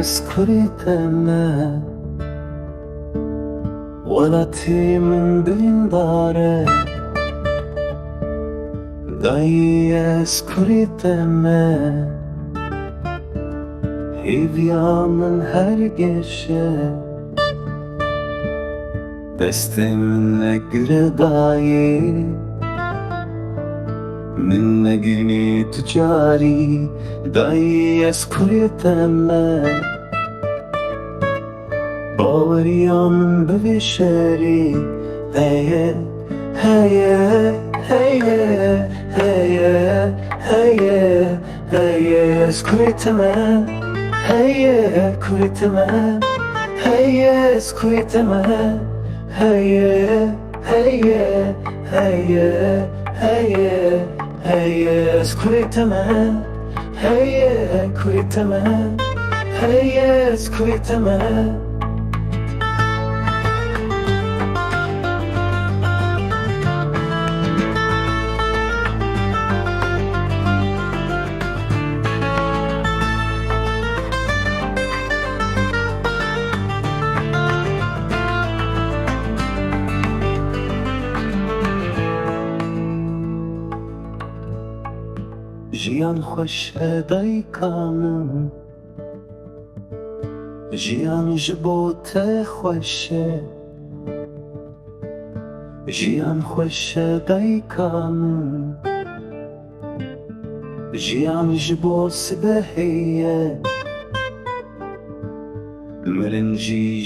اسكرتنا ولا تيمن بنداره دای اسکریتمه هیویامن her gece Destemine göre dahi Minne günü tücari Dai eskuriteme Bağırıyorum bevişeri Heye, heye, heye, heye, heye, heye eskuriteme Heye, kuriteme Heye, eskuriteme Heye, heye, heye, heye, heye eskuriteme Heye, kuriteme Heye, eskuriteme Jiyan خوش دایکانم Jiyan جبو ته خوشه Jiyan خوش دایکانم Jiyan جبو سبهیه مرنجی